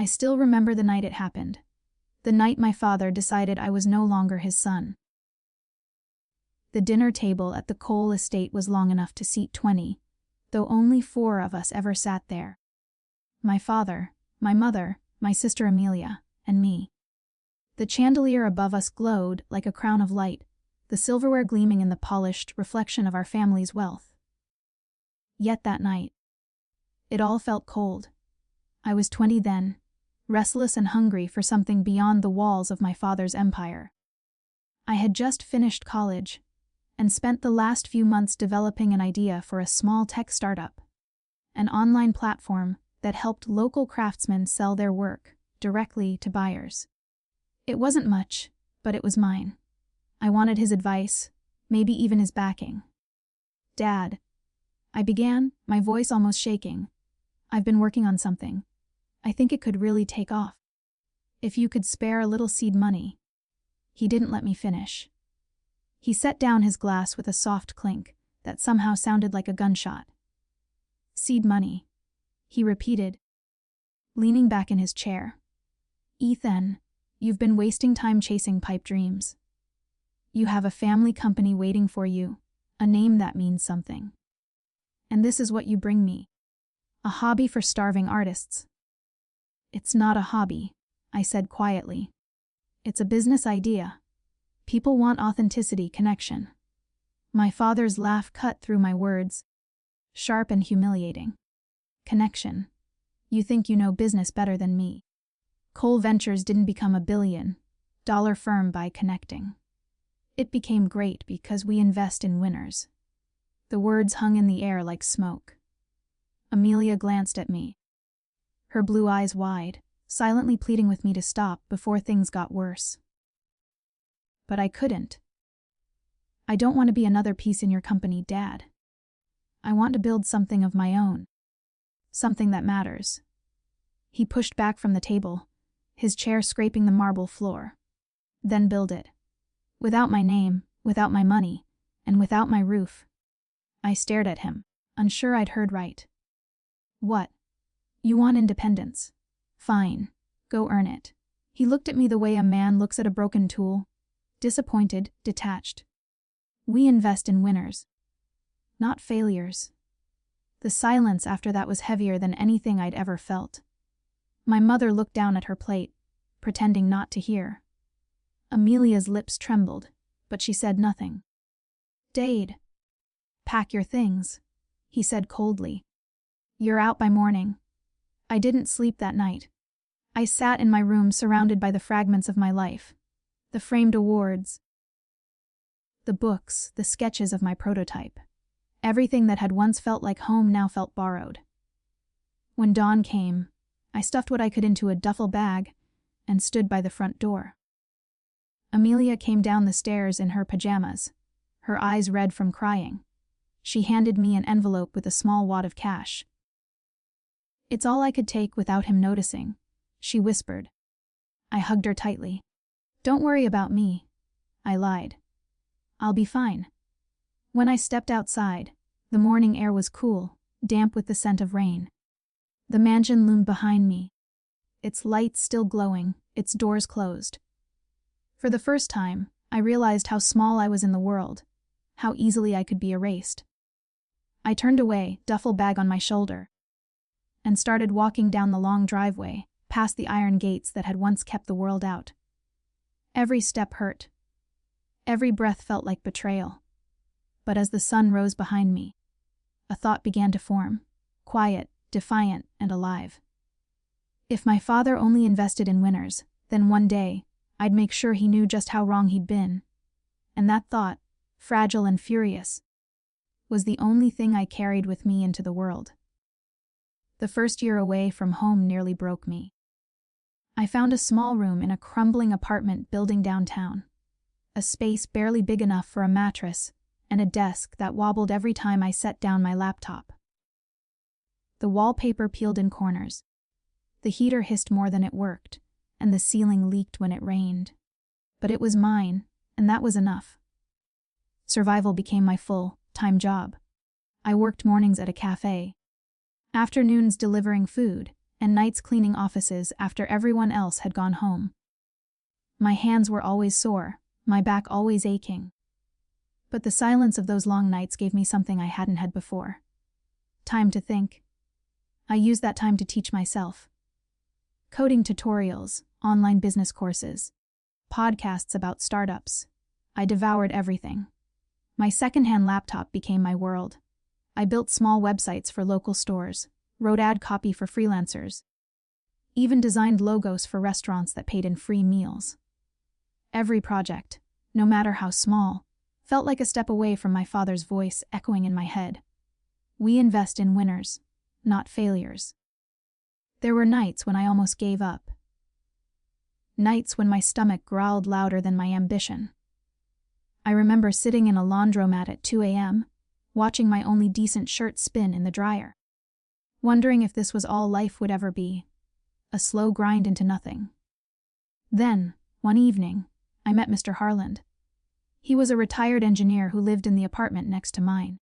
I still remember the night it happened. The night my father decided I was no longer his son. The dinner table at the Cole estate was long enough to seat 20, though only 4 of us ever sat there. My father, my mother, my sister Amelia, and me. The chandelier above us glowed like a crown of light, the silverware gleaming in the polished reflection of our family's wealth. Yet that night, it all felt cold. I was 20 then, restless and hungry for something beyond the walls of my father's empire. I had just finished college and spent the last few months developing an idea for a small tech startup, an online platform that helped local craftsmen sell their work directly to buyers. It wasn't much, but it was mine. I wanted his advice, maybe even his backing. "Dad," I began, my voice almost shaking, "I've been working on something. I think it could really take off. If you could spare a little seed money." He didn't let me finish. He set down his glass with a soft clink that somehow sounded like a gunshot. "Seed money," he repeated, leaning back in his chair. "Ethan, you've been wasting time chasing pipe dreams. You have a family company waiting for you, a name that means something. And this is what you bring me. A hobby for starving artists." "It's not a hobby," I said quietly. "It's a business idea. People want authenticity, connection." My father's laugh cut through my words, sharp and humiliating. "Connection? You think you know business better than me. Cole Ventures didn't become a billion-dollar firm by connecting. It became great because we invest in winners." The words hung in the air like smoke. Amelia glanced at me, her blue eyes wide, silently pleading with me to stop before things got worse. But I couldn't. "I don't want to be another piece in your company, Dad. I want to build something of my own. Something that matters." He pushed back from the table, his chair scraping the marble floor. "Then build it. Without my name, without my money, and without my roof." I stared at him, unsure I'd heard right. "What? You want independence? Fine. Go earn it." He looked at me the way a man looks at a broken tool, disappointed, detached. "We invest in winners, not failures." The silence after that was heavier than anything I'd ever felt. My mother looked down at her plate, pretending not to hear. Amelia's lips trembled, but she said nothing. "Dade, pack your things," he said coldly. "You're out by morning." I didn't sleep that night. I sat in my room surrounded by the fragments of my life, the framed awards, the books, the sketches of my prototype. Everything that had once felt like home now felt borrowed. When dawn came, I stuffed what I could into a duffel bag and stood by the front door. Amelia came down the stairs in her pajamas, her eyes red from crying. She handed me an envelope with a small wad of cash. "It's all I could take without him noticing," she whispered. I hugged her tightly. "Don't worry about me," I lied. "I'll be fine." When I stepped outside, the morning air was cool, damp with the scent of rain. The mansion loomed behind me, its lights still glowing, its doors closed. For the first time, I realized how small I was in the world, how easily I could be erased. I turned away, duffel bag on my shoulder, and started walking down the long driveway, past the iron gates that had once kept the world out. Every step hurt. Every breath felt like betrayal. But as the sun rose behind me, a thought began to form, quiet, defiant, and alive. If my father only invested in winners, then one day, I'd make sure he knew just how wrong he'd been. And that thought, fragile and furious, was the only thing I carried with me into the world. The first year away from home nearly broke me. I found a small room in a crumbling apartment building downtown, a space barely big enough for a mattress and a desk that wobbled every time I set down my laptop. The wallpaper peeled in corners. The heater hissed more than it worked, and the ceiling leaked when it rained. But it was mine, and that was enough. Survival became my full-time job. I worked mornings at a cafe, afternoons delivering food, and nights cleaning offices after everyone else had gone home. My hands were always sore, my back always aching. But the silence of those long nights gave me something I hadn't had before. Time to think. I used that time to teach myself. Coding tutorials, online business courses, podcasts about startups. I devoured everything. My secondhand laptop became my world. I built small websites for local stores, wrote ad copy for freelancers, even designed logos for restaurants that paid in free meals. Every project, no matter how small, felt like a step away from my father's voice echoing in my head. We invest in winners, not failures. There were nights when I almost gave up. Nights when my stomach growled louder than my ambition. I remember sitting in a laundromat at 2 a.m., watching my only decent shirt spin in the dryer, wondering if this was all life would ever be, a slow grind into nothing. Then, one evening, I met Mr. Harland. He was a retired engineer who lived in the apartment next to mine.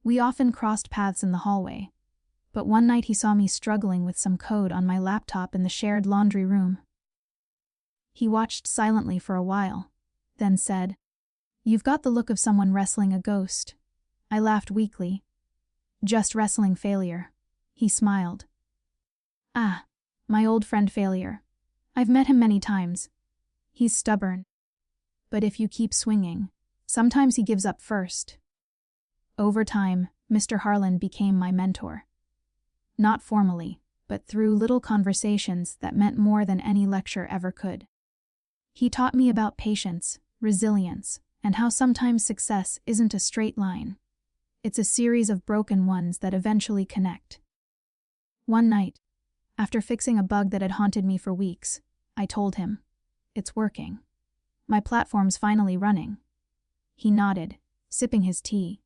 We often crossed paths in the hallway, but one night he saw me struggling with some code on my laptop in the shared laundry room. He watched silently for a while, then said, "You've got the look of someone wrestling a ghost." I laughed weakly. "Just wrestling failure." He smiled. "Ah, my old friend Failure. I've met him many times. He's stubborn. But if you keep swinging, sometimes he gives up first." Over time, Mr. Harlan became my mentor. Not formally, but through little conversations that meant more than any lecture ever could. He taught me about patience, resilience, and how sometimes success isn't a straight line. It's a series of broken ones that eventually connect. One night, after fixing a bug that had haunted me for weeks, I told him, "It's working. My platform's finally running." He nodded, sipping his tea.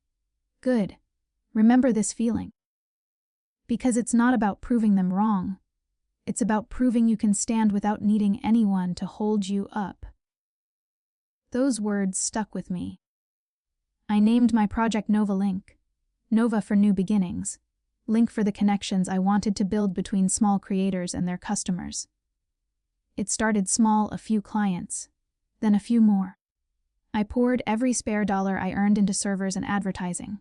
"Good. Remember this feeling. Because it's not about proving them wrong. It's about proving you can stand without needing anyone to hold you up." Those words stuck with me. I named my project Nova Link. Nova for new beginnings. Link for the connections I wanted to build between small creators and their customers. It started small, a few clients, then a few more. I poured every spare dollar I earned into servers and advertising.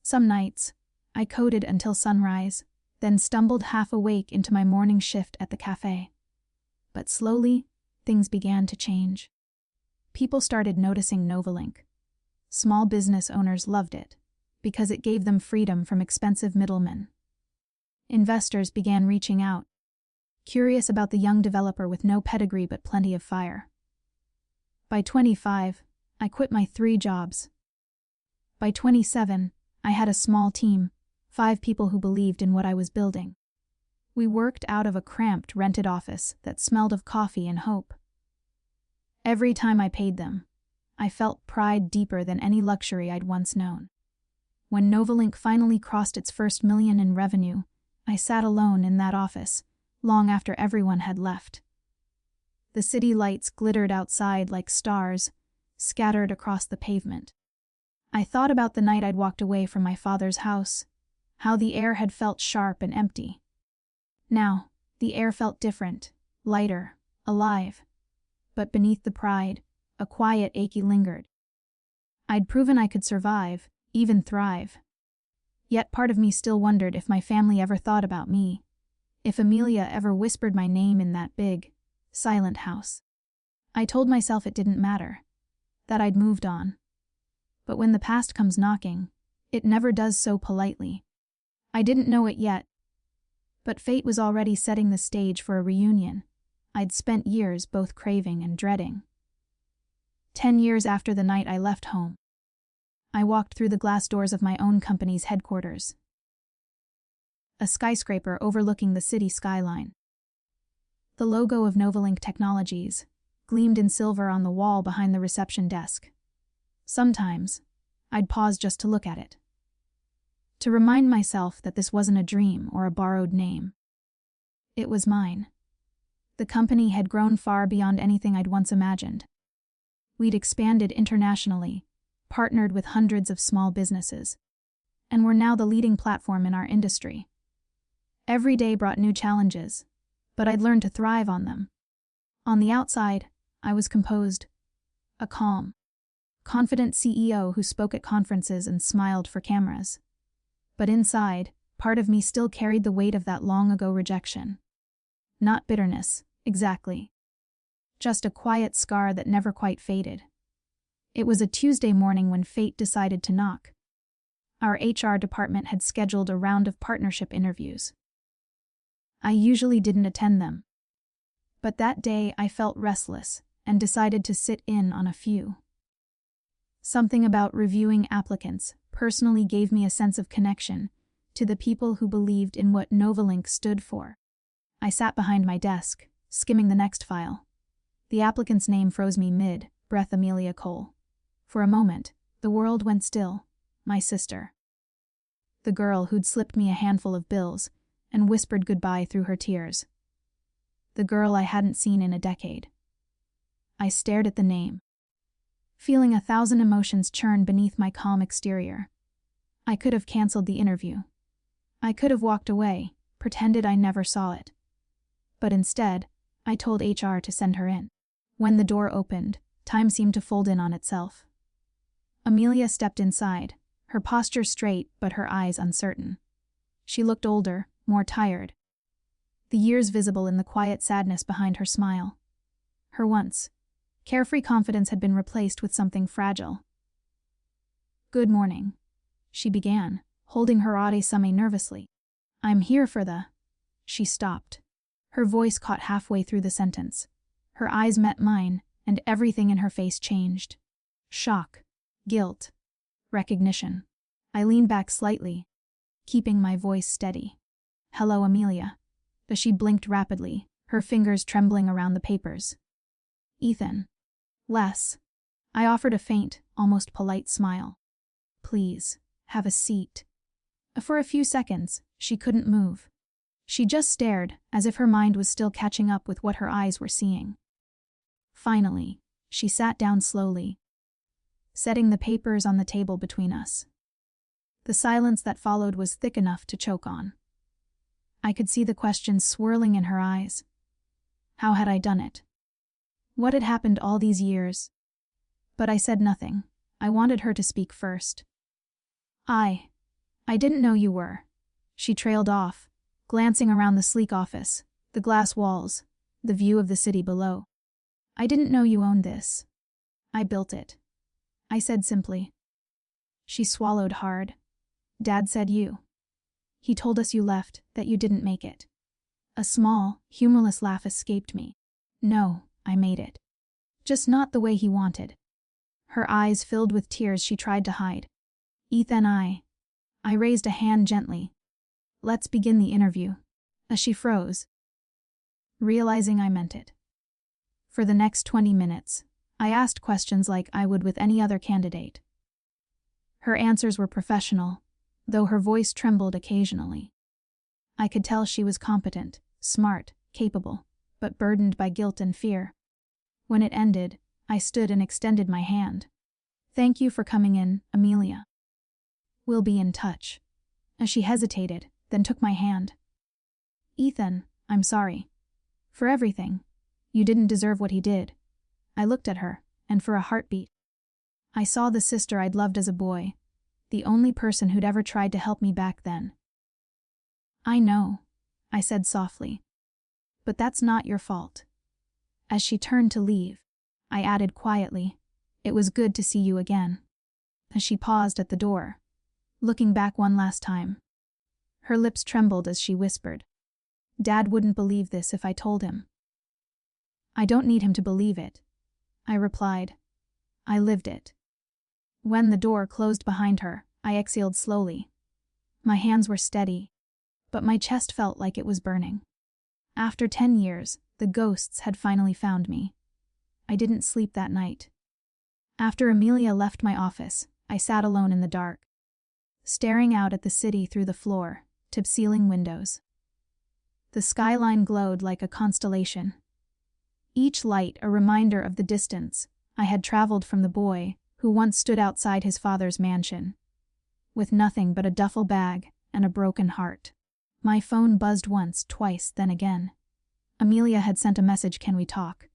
Some nights, I coded until sunrise, then stumbled half awake into my morning shift at the cafe. But slowly, things began to change. People started noticing Novalink. Small business owners loved it, because it gave them freedom from expensive middlemen. Investors began reaching out, curious about the young developer with no pedigree but plenty of fire. By 25, I quit my 3 jobs. By 27, I had a small team, 5 people who believed in what I was building. We worked out of a cramped rented office that smelled of coffee and hope. Every time I paid them, I felt pride deeper than any luxury I'd once known. When Novalink finally crossed its first million in revenue, I sat alone in that office, long after everyone had left. The city lights glittered outside like stars, scattered across the pavement. I thought about the night I'd walked away from my father's house, how the air had felt sharp and empty. Now, the air felt different, lighter, alive. But beneath the pride, a quiet achy lingered. I'd proven I could survive, even thrive. Yet part of me still wondered if my family ever thought about me, if Amelia ever whispered my name in that big, silent house. I told myself it didn't matter, that I'd moved on. But when the past comes knocking, it never does so politely. I didn't know it yet, but fate was already setting the stage for a reunion I'd spent years both craving and dreading. 10 years after the night I left home, I walked through the glass doors of my own company's headquarters. A skyscraper overlooking the city skyline. The logo of Novalink Technologies gleamed in silver on the wall behind the reception desk. Sometimes, I'd pause just to look at it, to remind myself that this wasn't a dream or a borrowed name. It was mine. The company had grown far beyond anything I'd once imagined. We'd expanded internationally, partnered with hundreds of small businesses, and were now the leading platform in our industry. Every day brought new challenges, but I'd learned to thrive on them. On the outside, I was composed, a calm, confident CEO who spoke at conferences and smiled for cameras. But inside, part of me still carried the weight of that long-ago rejection. Not bitterness, exactly. Just a quiet scar that never quite faded. It was a Tuesday morning when fate decided to knock. Our HR department had scheduled a round of partnership interviews. I usually didn't attend them. But that day I felt restless and decided to sit in on a few. Something about reviewing applicants personally gave me a sense of connection to the people who believed in what Novalink stood for. I sat behind my desk, skimming the next file. The applicant's name froze me mid-breath. Amelia Cole. For a moment, the world went still. My sister. The girl who'd slipped me a handful of bills and whispered goodbye through her tears. The girl I hadn't seen in a decade. I stared at the name, feeling 1,000 emotions churn beneath my calm exterior. I could have canceled the interview. I could have walked away, pretended I never saw it. But instead, I told HR to send her in. When the door opened, time seemed to fold in on itself. Amelia stepped inside, her posture straight but her eyes uncertain. She looked older, more tired, the years visible in the quiet sadness behind her smile. Her once carefree confidence had been replaced with something fragile. "Good morning," she began, holding her resume nervously. "I'm here for the—" She stopped. Her voice caught halfway through the sentence. Her eyes met mine, and everything in her face changed. Shock, guilt, recognition. I leaned back slightly, keeping my voice steady. "Hello, Amelia." But she blinked rapidly, her fingers trembling around the papers. "Ethan." "Les." I offered a faint, almost polite smile. "Please, have a seat." For a few seconds, she couldn't move. She just stared, as if her mind was still catching up with what her eyes were seeing. Finally, she sat down slowly, setting the papers on the table between us. The silence that followed was thick enough to choke on. I could see the questions swirling in her eyes. How had I done it? What had happened all these years? But I said nothing. I wanted her to speak first. I didn't know you were." She trailed off, glancing around the sleek office, the glass walls, the view of the city below. "I didn't know you owned this. I built it," I said simply. She swallowed hard. "Dad said you. He told us you left, that you didn't make it." A small, humorless laugh escaped me. "No, I made it. Just not the way he wanted." Her eyes filled with tears she tried to hide. "Ethan, I raised a hand gently. "Let's begin the interview." As she froze, realizing I meant it. For the next 20 minutes, I asked questions like I would with any other candidate. Her answers were professional, though her voice trembled occasionally. I could tell she was competent, smart, capable, but burdened by guilt and fear. When it ended, I stood and extended my hand. "Thank you for coming in, Amelia. We'll be in touch." As she hesitated, then took my hand. "Ethan, I'm sorry. For everything. You didn't deserve what he did." I looked at her, and for a heartbeat, I saw the sister I'd loved as a boy, the only person who'd ever tried to help me back then. "I know," I said softly. "But that's not your fault." As she turned to leave, I added quietly, "It was good to see you again." As she paused at the door, looking back one last time, her lips trembled as she whispered, "Dad wouldn't believe this if I told him." "I don't need him to believe it," I replied. "I lived it." When the door closed behind her, I exhaled slowly. My hands were steady, but my chest felt like it was burning. After 10 years, the ghosts had finally found me. I didn't sleep that night. After Amelia left my office, I sat alone in the dark, staring out at the city through the floor-to-ceiling windows. The skyline glowed like a constellation, each light a reminder of the distance I had traveled from the boy who once stood outside his father's mansion, with nothing but a duffel bag and a broken heart. My phone buzzed once, twice, then again. Amelia had sent a message, "Can we talk?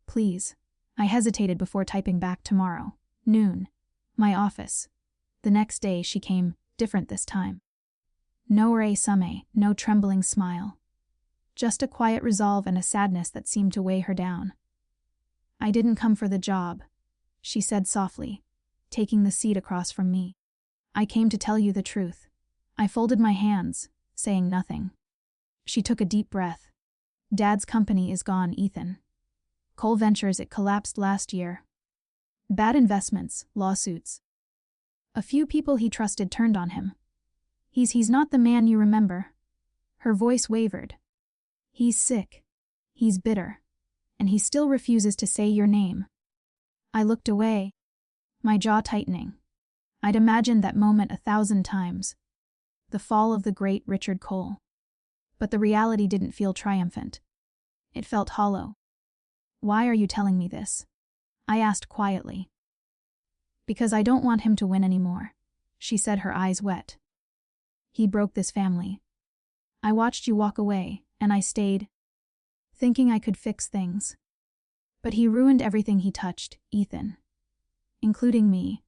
Please." I hesitated before typing back, "Tomorrow, noon. My office." The next day she came, different this time. No resume, no trembling smile. Just a quiet resolve and a sadness that seemed to weigh her down. "I didn't come for the job," she said softly, taking the seat across from me. "I came to tell you the truth." I folded my hands, saying nothing. She took a deep breath. "Dad's company is gone, Ethan. Cole Ventures, it collapsed last year. Bad investments, lawsuits. A few people he trusted turned on him. He's not the man you remember." Her voice wavered. "He's sick. He's bitter. And he still refuses to say your name." I looked away, my jaw tightening. I'd imagined that moment 1,000 times. The fall of the great Richard Cole. But the reality didn't feel triumphant. It felt hollow. "Why are you telling me this?" I asked quietly. "Because I don't want him to win anymore," she said, her eyes wet. "He broke this family. I watched you walk away, and I stayed, thinking I could fix things. But he ruined everything he touched, Ethan. Including me."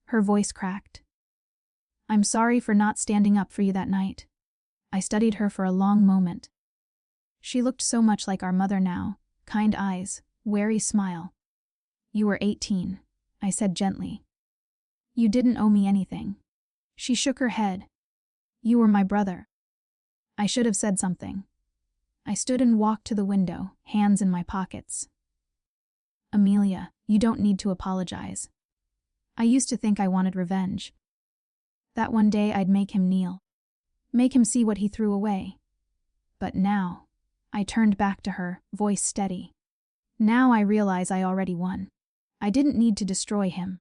Her voice cracked. "I'm sorry for not standing up for you that night." I studied her for a long moment. She looked so much like our mother now, kind eyes, wary smile. "You were 18, I said gently. "You didn't owe me anything." She shook her head. "You were my brother." I should have said something. I stood and walked to the window, hands in my pockets. "Amelia, you don't need to apologize. I used to think I wanted revenge. That one day I'd make him kneel. Make him see what he threw away. But now," I turned back to her, voice steady. "Now I realize I already won. I didn't need to destroy him.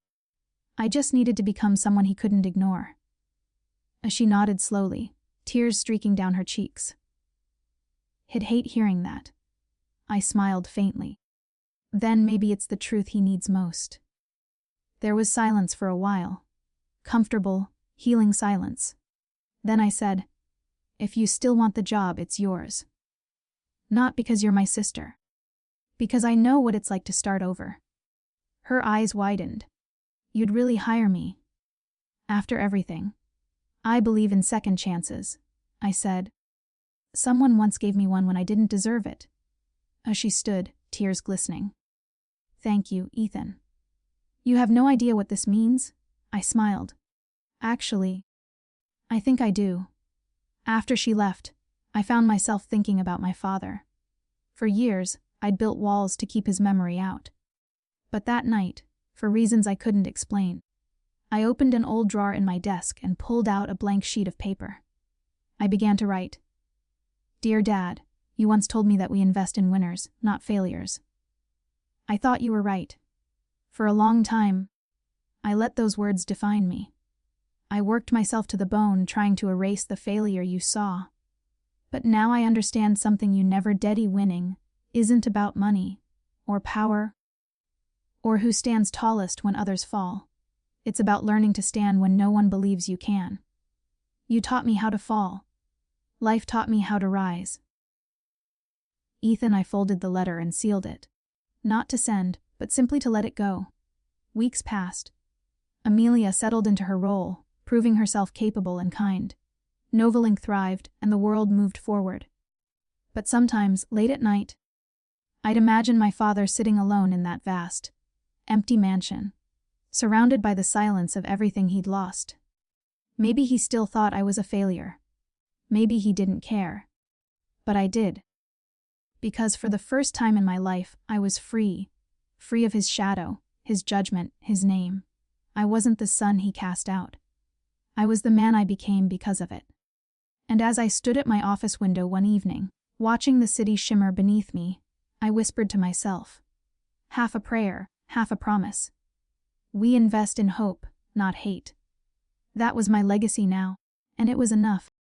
I just needed to become someone he couldn't ignore." She nodded slowly, tears streaking down her cheeks. "He'd hate hearing that." I smiled faintly. "Then maybe it's the truth he needs most." There was silence for a while. Comfortable, healing silence. Then I said, "If you still want the job, it's yours. Not because you're my sister. Because I know what it's like to start over." Her eyes widened. "You'd really hire me?" "After everything. I believe in second chances," I said. "Someone once gave me one when I didn't deserve it." As she stood, tears glistening. "Thank you, Ethan." "You have no idea what this means?" I smiled. "Actually, I think I do." After she left, I found myself thinking about my father. For years, I'd built walls to keep his memory out. But that night, for reasons I couldn't explain, I opened an old drawer in my desk and pulled out a blank sheet of paper. I began to write. "Dear Dad, you once told me that we invest in winners, not failures. I thought you were right. For a long time, I let those words define me. I worked myself to the bone trying to erase the failure you saw. But now I understand something you never did. Winning isn't about money, or power, or who stands tallest when others fall. It's about learning to stand when no one believes you can. You taught me how to fall. Life taught me how to rise." Ethan, I folded the letter and sealed it. Not to send, but simply to let it go. Weeks passed. Amelia settled into her role, proving herself capable and kind. Novelink thrived, and the world moved forward. But sometimes, late at night, I'd imagine my father sitting alone in that vast, empty mansion, surrounded by the silence of everything he'd lost. Maybe he still thought I was a failure. Maybe he didn't care. But I did. Because for the first time in my life, I was free. Free of his shadow, his judgment, his name. I wasn't the son he cast out. I was the man I became because of it. And as I stood at my office window one evening, watching the city shimmer beneath me, I whispered to myself, half a prayer, half a promise. We invest in hope, not hate. That was my legacy now, and it was enough.